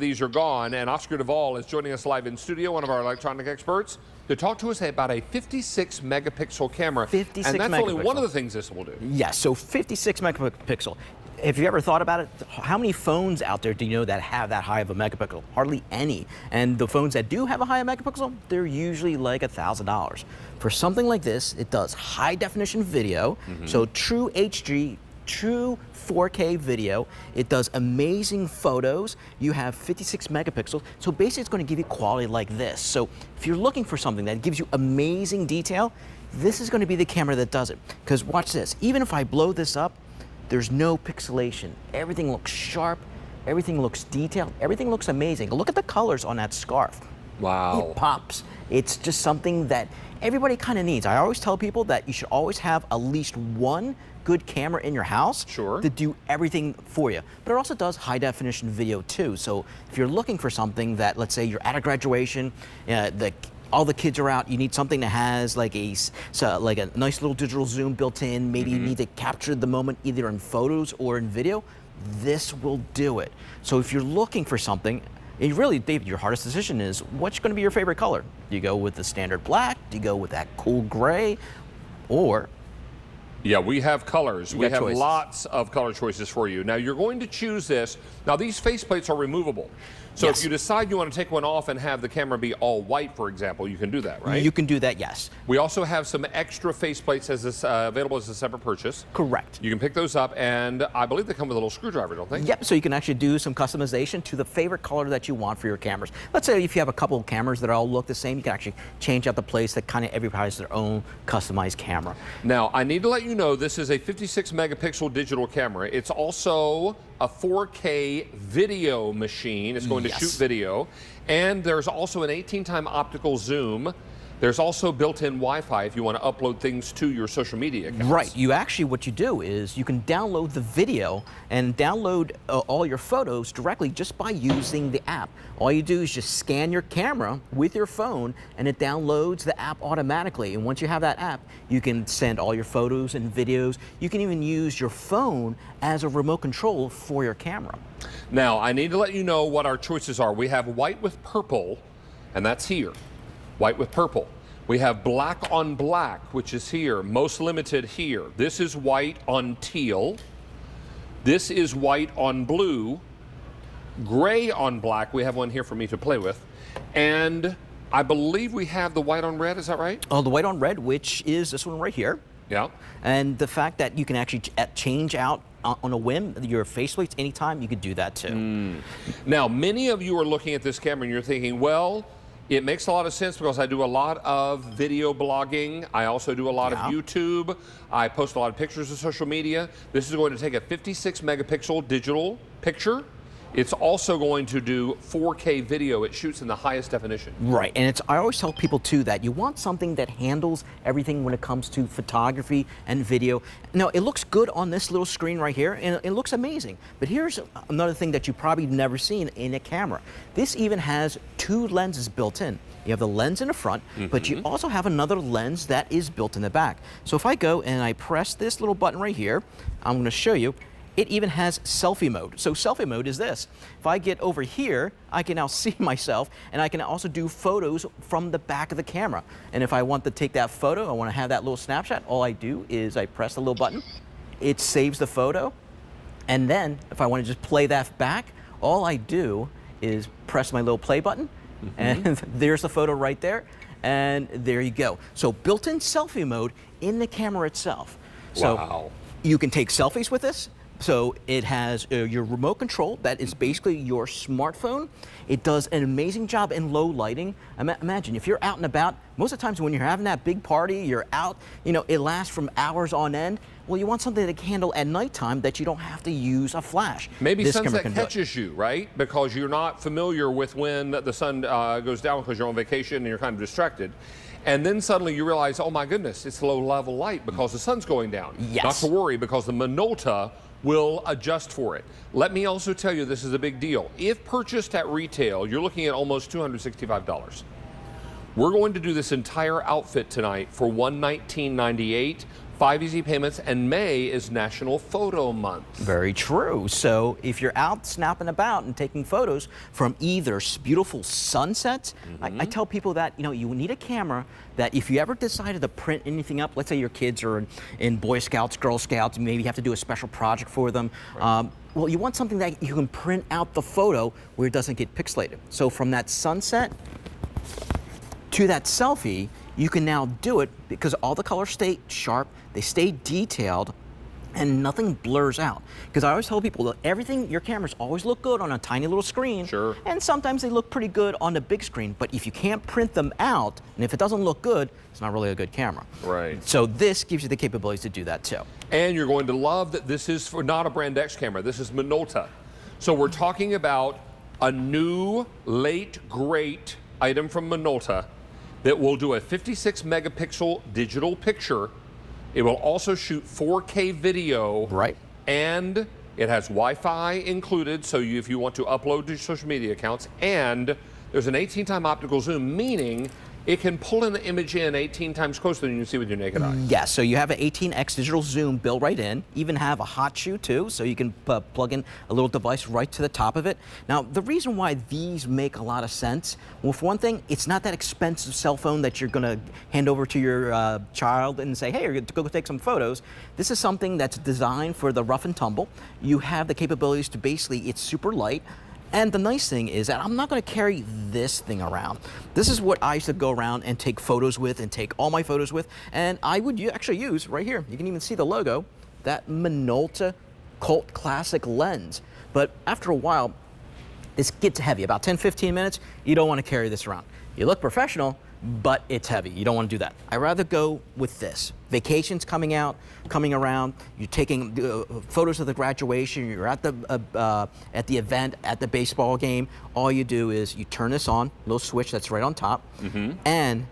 These are gone, and Oscar Duvall is joining us live in studio, one of our electronic experts, to talk to us about a 56 megapixel camera. 56 and that's megapixel. only one of the things this will do. Yes, so 56 megapixel. Have you ever thought about it? How many phones out there do you know that have that high of a megapixel? Hardly any. And the phones that do have a high megapixel, they're usually like $1,000. For something like this, it does high definition video, so true HD, true 4K video. It does amazing photos. You have 56 megapixels. So basically it's going to give you quality like this. So if you're looking for something that gives you amazing detail, this is going to be the camera that does it. Because watch this, even if I blow this up, there's no pixelation. Everything looks sharp, everything looks detailed, everything looks amazing. Look at the colors on that scarf. Wow. It pops. It's just something that everybody kind of needs. I always tell people that you should always have at least one good camera in your house to do everything for you. But it also does high definition video too. So if you're looking for something that, let's say you're at a graduation, all the kids are out, you need something that has like a nice little digital zoom built in, maybe you need to capture the moment either in photos or in video, this will do it. So if you're looking for something, and really, David, your hardest decision is what's going to be your favorite color? Do you go with the standard black? Do you go with that cool gray? Or yeah, we have colors. We have choices. Lots of color choices for you. Now, you're going to choose this. Now, these faceplates are removable. So if you decide you want to take one off and have the camera be all white, for example, you can do that, right? You can do that, yes. We also have some extra faceplates available as a separate purchase. Correct. You can pick those up, and I believe they come with a little screwdriver, don't they? Yep, so you can actually do some customization to the favorite color that you want for your cameras. Let's say if you have a couple of cameras that all look the same, you can actually change out the place that kind of everybody has their own customized camera. Now, I need to let you know this is a 56 megapixel digital camera. It's also a 4K video machine. It's going to shoot video. And there's also an 18-time optical zoom. There's also built-in Wi-Fi if you want to upload things to your social media accounts. Right. You actually, what you do is you can download the video and download all your photos directly just by using the app. All you do is just scan your camera with your phone and it downloads the app automatically. And once you have that app, you can send all your photos and videos. You can even use your phone as a remote control for your camera. Now, I need to let you know what our choices are. We have white with purple, and that's here. White with purple. We have black on black, which is here, most limited here. This is white on teal. This is white on blue. Gray on black, we have one here for me to play with. And I believe we have the white on red, is that right? Oh, the white on red, which is this one right here. Yeah. And the fact that you can actually change out on a whim your faceplates anytime, you could do that too. Now, many of you are looking at this camera and you're thinking, well, it makes a lot of sense because I do a lot of video blogging. I also do a lot of YouTube. I post a lot of pictures of social media. This is going to take a 56 megapixel digital picture. It's also going to do 4K video. It shoots in the highest definition. Right, and I always tell people too that you want something that handles everything when it comes to photography and video. Now, it looks good on this little screen right here, and it looks amazing. But here's another thing that you've probably never seen in a camera. This even has two lenses built in. You have the lens in the front, but you also have another lens that is built in the back. So if I go and I press this little button right here, I'm going to show you. It even has selfie mode. So selfie mode is this. If I get over here, I can now see myself, and I can also do photos from the back of the camera. And if I want to take that photo, I want to have that little snapshot, all I do is I press the little button, it saves the photo, and then if I want to just play that back, all I do is press my little play button, and there's the photo right there, and there you go. So built-in selfie mode in the camera itself. So you can take selfies with this. So it has your remote control that is basically your smartphone. It does an amazing job in low lighting. Imagine if you're out and about, most of the times when you're having that big party, you're out, it lasts from hours on end. Well, you want something that can handle at nighttime that you don't have to use a flash. Maybe sunset catches you, right? Because you're not familiar with when the sun goes down because you're on vacation and you're kind of distracted. And then suddenly you realize, oh my goodness, it's low level light because the sun's going down. Yes. Not to worry because the Minolta will adjust for it. Let me also tell you this is a big deal. If purchased at retail, you're looking at almost $265. We're going to do this entire outfit tonight for $119.98 5 easy payments, and May is National Photo Month. Very true. So if you're out snapping about and taking photos from either beautiful sunsets, I tell people that you need a camera that if you ever decided to print anything up, let's say your kids are in Boy Scouts, Girl Scouts, maybe you have to do a special project for them. Right. Well, you want something that you can print out the photo where it doesn't get pixelated. So from that sunset to that selfie, you can now do it because all the colors stay sharp, they stay detailed, and nothing blurs out. Because I always tell people that your cameras always look good on a tiny little screen. Sure. And sometimes they look pretty good on the big screen. But if you can't print them out, and if it doesn't look good, it's not really a good camera. Right. So this gives you the capabilities to do that too. And you're going to love that this is for not a Brand X camera. This is Minolta. So we're talking about a new, late, great item from Minolta that will do a 56 megapixel digital picture. It will also shoot 4K video. Right. And it has Wi-Fi included, so if you want to upload to your social media accounts, and there's an 18-time optical zoom, meaning it can pull an image in 18 times closer than you can see with your naked eye. Yes, so you have an 18x digital zoom built right in. Even have a hot shoe too, so you can plug in a little device right to the top of it. Now, the reason why these make a lot of sense, well, for one thing, it's not that expensive cell phone that you're gonna hand over to your child and say, hey, you're gonna go take some photos. This is something that's designed for the rough and tumble. You have the capabilities to basically, it's super light. And the nice thing is that I'm not going to carry this thing around. This is what I used to go around and take photos with and take all my photos with. And I would actually use, right here, you can even see the logo, that Minolta Cult Classic lens. But after a while, this gets heavy. About 10, 15 minutes, you don't want to carry this around. You look professional, but it's heavy. You don't want to do that. I'd rather go with this. Vacations coming around, you're taking photos of the graduation, you're at the event, at the baseball game. All you do is you turn this on, little switch that's right on top, and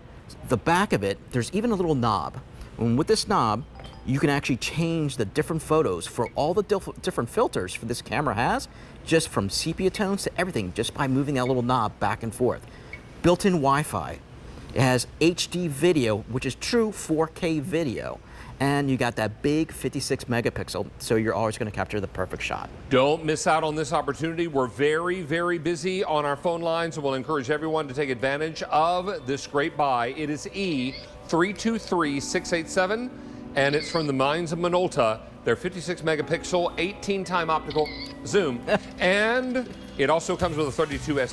the back of it, there's even a little knob. And with this knob, you can actually change the different photos for all the different filters for this camera has, just from sepia tones to everything, just by moving that little knob back and forth. Built-in Wi-Fi. It has HD video, which is true 4K video. And you got that big 56 megapixel, so you're always going to capture the perfect shot. Don't miss out on this opportunity. We're very, very busy on our phone lines, and we'll encourage everyone to take advantage of this great buy. It is E323687, and it's from the minds of Minolta. Their 56 megapixel, 18-time optical zoom, and it also comes with a 32 gig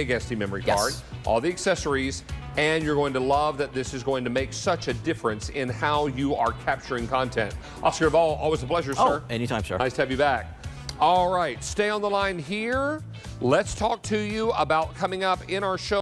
SD memory card, all the accessories, and you're going to love that this is going to make such a difference in how you are capturing content. Oscar Duvall, always a pleasure, sir. Anytime, sir. Nice to have you back. All right, stay on the line here. Let's talk to you about coming up in our show.